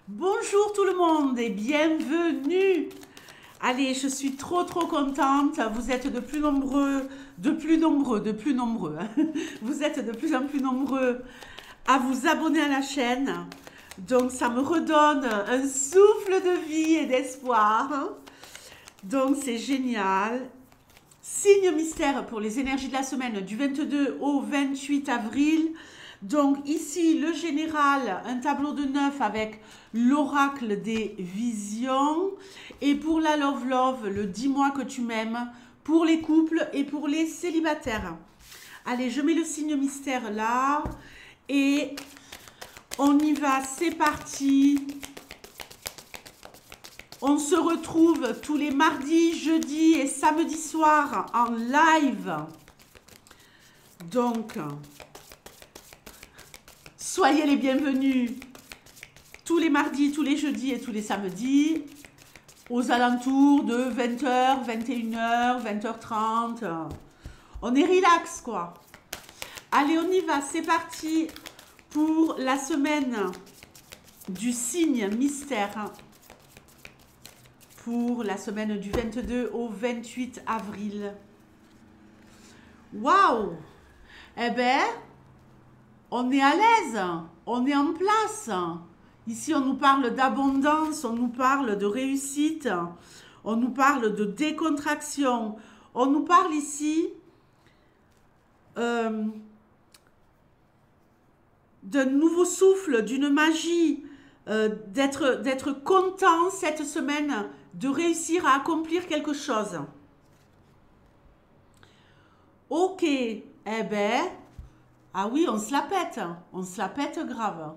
Bonjour tout le monde et bienvenue. Allez, je suis trop contente. Vous êtes de plus nombreux, hein. Vous êtes de plus en plus nombreux à vous abonner à la chaîne. Donc ça me redonne un souffle de vie et d'espoir, hein. Donc c'est génial. Signe mystère pour les énergies de la semaine du 22 au 28 avril. Donc ici, le général, un tableau de 9 avec l'oracle des visions. Et pour la Love, le dis-moi que tu m'aimes, pour les couples et pour les célibataires. Allez, je mets le signe mystère là. Et on y va, c'est parti. On se retrouve tous les mardis, jeudis et samedis soirs en live. Donc, soyez les bienvenus tous les mardis, tous les jeudis et tous les samedis aux alentours de 20h, 21h, 20h30. On est relax, quoi. Allez, on y va, c'est parti pour la semaine du signe mystère. Pour la semaine du 22 au 28 avril. Waouh! Eh ben, on est à l'aise, on est en place. Ici, on nous parle d'abondance, on nous parle de réussite, on nous parle de décontraction. On nous parle ici d'un nouveau souffle, d'une magie, d'être content cette semaine, de réussir à accomplir quelque chose. Ok, eh ben, ah oui, on se la pète grave.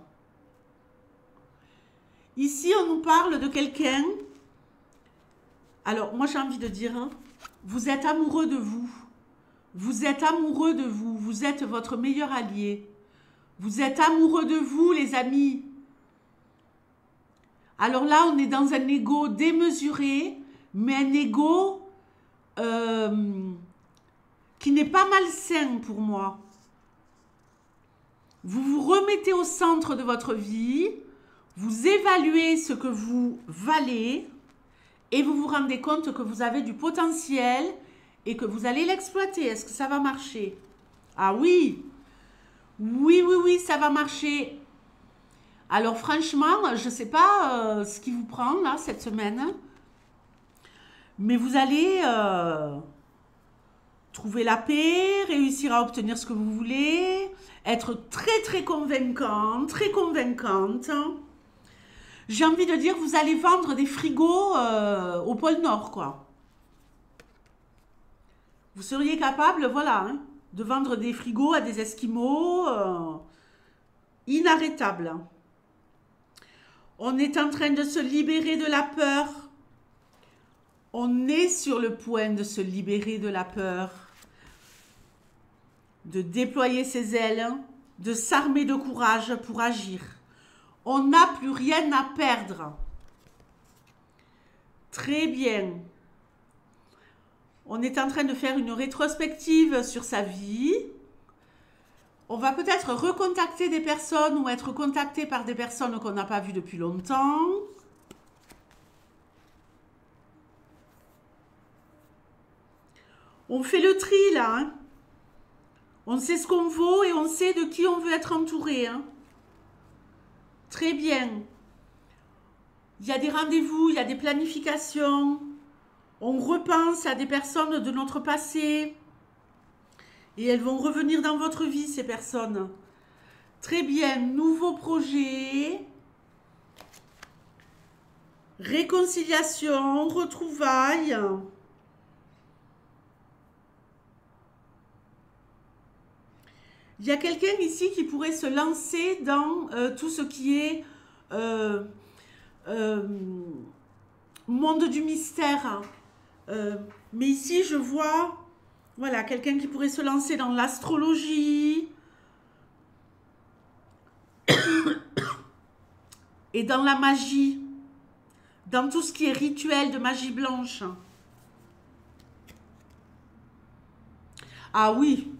Ici, on nous parle de quelqu'un. Alors, moi, j'ai envie de dire, hein, vous êtes amoureux de vous. Vous êtes amoureux de vous. Vous êtes votre meilleur allié. Vous êtes amoureux de vous, les amis. Alors là, on est dans un ego démesuré, mais un ego qui n'est pas malsain pour moi. Vous vous remettez au centre de votre vie, vous évaluez ce que vous valez et vous vous rendez compte que vous avez du potentiel et que vous allez l'exploiter. Est-ce que ça va marcher? Ah oui! Oui, ça va marcher. Alors franchement, je ne sais pas ce qui vous prend là cette semaine, mais vous allez trouver la paix, réussir à obtenir ce que vous voulez, être très convaincant, très convaincante. J'ai envie de dire, vous allez vendre des frigos au pôle Nord, quoi. Vous seriez capable, voilà, hein, de vendre des frigos à des Esquimaux, inarrêtable. On est en train de se libérer de la peur. On est sur le point de se libérer de la peur, de déployer ses ailes, de s'armer de courage pour agir. On n'a plus rien à perdre. Très bien. On est en train de faire une rétrospective sur sa vie. On va peut-être recontacter des personnes ou être contacté par des personnes qu'on n'a pas vues depuis longtemps. On fait le tri là, hein. On sait ce qu'on vaut et on sait de qui on veut être entouré, hein. Très bien. Il y a des rendez-vous, il y a des planifications. On repense à des personnes de notre passé. Et elles vont revenir dans votre vie, ces personnes. Très bien. Nouveau projet. Réconciliation, retrouvailles. Il y a quelqu'un ici qui pourrait se lancer dans tout ce qui est monde du mystère. Mais ici, je vois, voilà, quelqu'un qui pourrait se lancer dans l'astrologie et dans la magie, dans tout ce qui est rituel de magie blanche. Ah oui.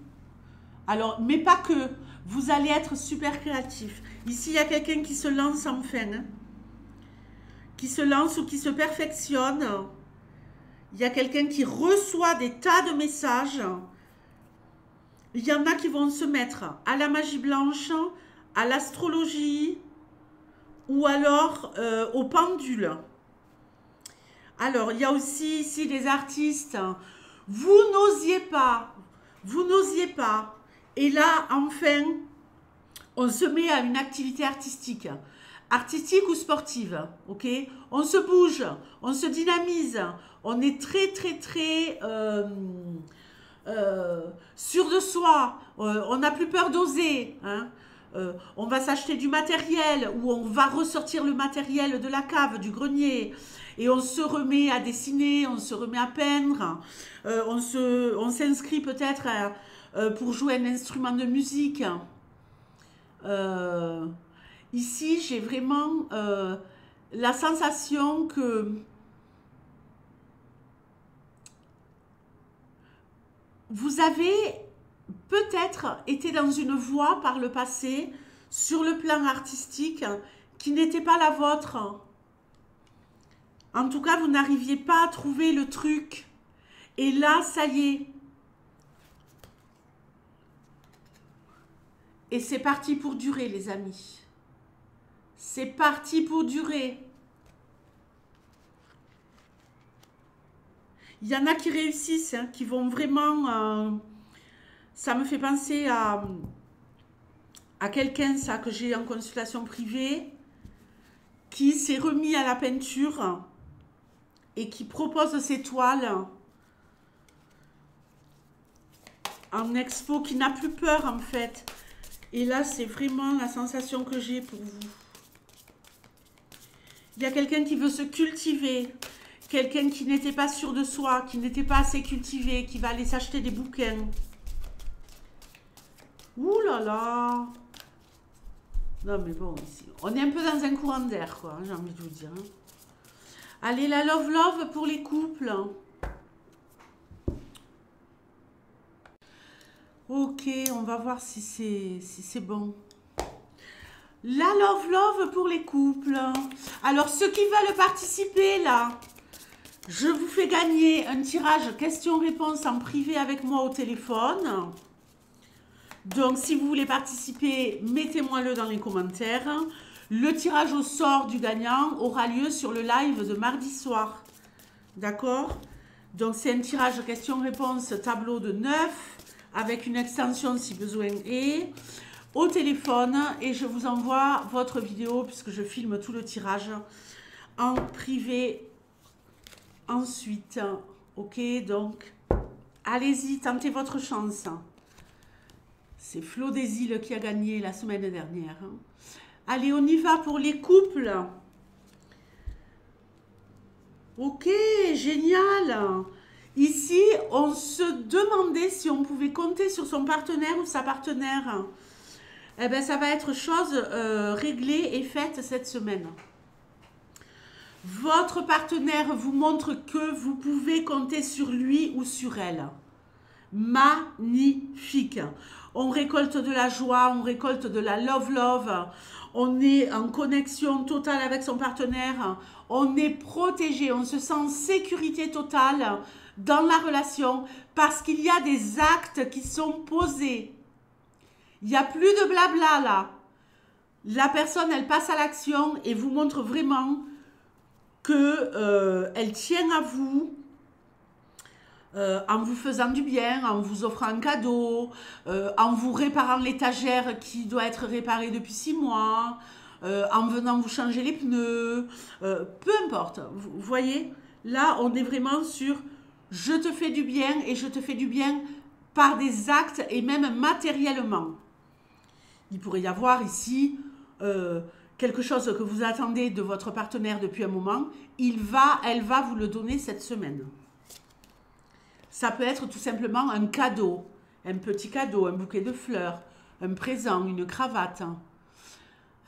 Alors, mais pas que. Vous allez être super créatif. Ici, il y a quelqu'un qui se lance enfin, hein. qui se lance ou qui se perfectionne. Il y a quelqu'un qui reçoit des tas de messages. Il y en a qui vont se mettre à la magie blanche, à l'astrologie ou alors au pendule. Alors, il y a aussi ici des artistes. Vous n'osiez pas. Vous n'osiez pas. Et là, enfin, on se met à une activité artistique. Artistique ou sportive, ok? On se bouge, on se dynamise. On est très, très, très sûr de soi. On n'a plus peur d'oser. Hein? On va s'acheter du matériel ou on va ressortir le matériel de la cave, du grenier. Et on se remet à dessiner, on se remet à peindre. On s'inscrit peut-être pour jouer un instrument de musique. Ici, j'ai vraiment la sensation que vous avez peut-être été dans une voie par le passé, sur le plan artistique, qui n'était pas la vôtre. En tout cas, vous n'arriviez pas à trouver le truc. Et là, ça y est. Et c'est parti pour durer, les amis. C'est parti pour durer. Il y en a qui réussissent, hein, qui vont vraiment... ça me fait penser à quelqu'un, ça, que j'ai en consultation privée, qui s'est remis à la peinture et qui propose ses toiles en expo, qui n'a plus peur, en fait. Et là, c'est vraiment la sensation que j'ai pour vous. Il y a quelqu'un qui veut se cultiver, quelqu'un qui n'était pas sûr de soi, qui n'était pas assez cultivé, qui va aller s'acheter des bouquins. Ouh là là! Non mais bon, ici, on est un peu dans un courant d'air, quoi, j'ai envie de vous dire. Hein. Allez, la love pour les couples. Ok, on va voir si c'est bon. La love pour les couples. Alors, ceux qui veulent participer, là, je vous fais gagner un tirage questions-réponses en privé avec moi au téléphone. Donc, si vous voulez participer, mettez-moi-le dans les commentaires. Le tirage au sort du gagnant aura lieu sur le live de mardi soir. D'accord? Donc, c'est un tirage questions-réponses tableau de 9 avec une extension si besoin est au téléphone et je vous envoie votre vidéo puisque je filme tout le tirage en privé ensuite. Ok, donc allez-y, tentez votre chance. C'est Flo des Îles qui a gagné la semaine dernière. Allez, on y va pour les couples. Ok, génial. Ici, on se demandait si on pouvait compter sur son partenaire ou sa partenaire. Eh bien, ça va être chose réglée et faite cette semaine. Votre partenaire vous montre que vous pouvez compter sur lui ou sur elle. Magnifique. On récolte de la joie, on récolte de la love. On est en connexion totale avec son partenaire. On est protégé, on se sent en sécurité totale dans la relation parce qu'il y a des actes qui sont posés. Il n'y a plus de blabla là. La personne, elle passe à l'action et vous montre vraiment que elle tient à vous en vous faisant du bien, en vous offrant un cadeau, en vous réparant l'étagère qui doit être réparée depuis 6 mois, en venant vous changer les pneus, peu importe. Vous voyez, là, on est vraiment sur « je te fais du bien » et « je te fais du bien » par des actes et même matériellement. Il pourrait y avoir ici quelque chose que vous attendez de votre partenaire depuis un moment. Elle va vous le donner cette semaine. Ça peut être tout simplement un cadeau, un petit cadeau, un bouquet de fleurs, un présent, une cravate.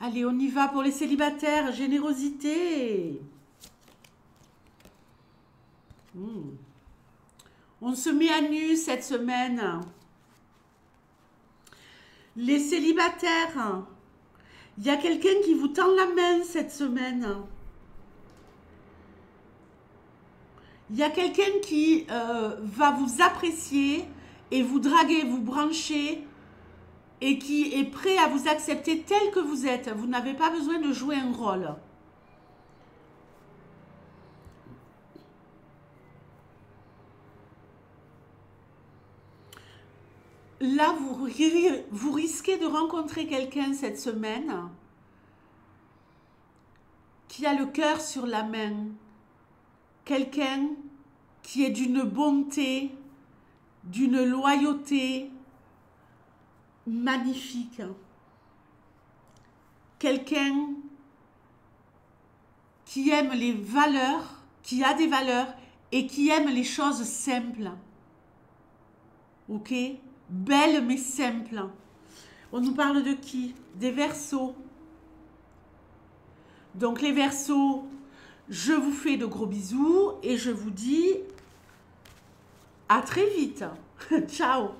Allez, on y va pour les célibataires, générosité. On se met à nu cette semaine. Les célibataires, il y a quelqu'un qui vous tend la main cette semaine. Il y a quelqu'un qui va vous apprécier et vous draguer, vous brancher et qui est prêt à vous accepter tel que vous êtes. Vous n'avez pas besoin de jouer un rôle. Là, vous risquez de rencontrer quelqu'un cette semaine qui a le cœur sur la main. Quelqu'un qui est d'une bonté, d'une loyauté magnifique. Quelqu'un qui aime les valeurs, qui a des valeurs et qui aime les choses simples. Ok? Belles mais simples. On nous parle de qui? Des Verseaux. Donc les Verseaux, je vous fais de gros bisous et je vous dis à très vite. Ciao.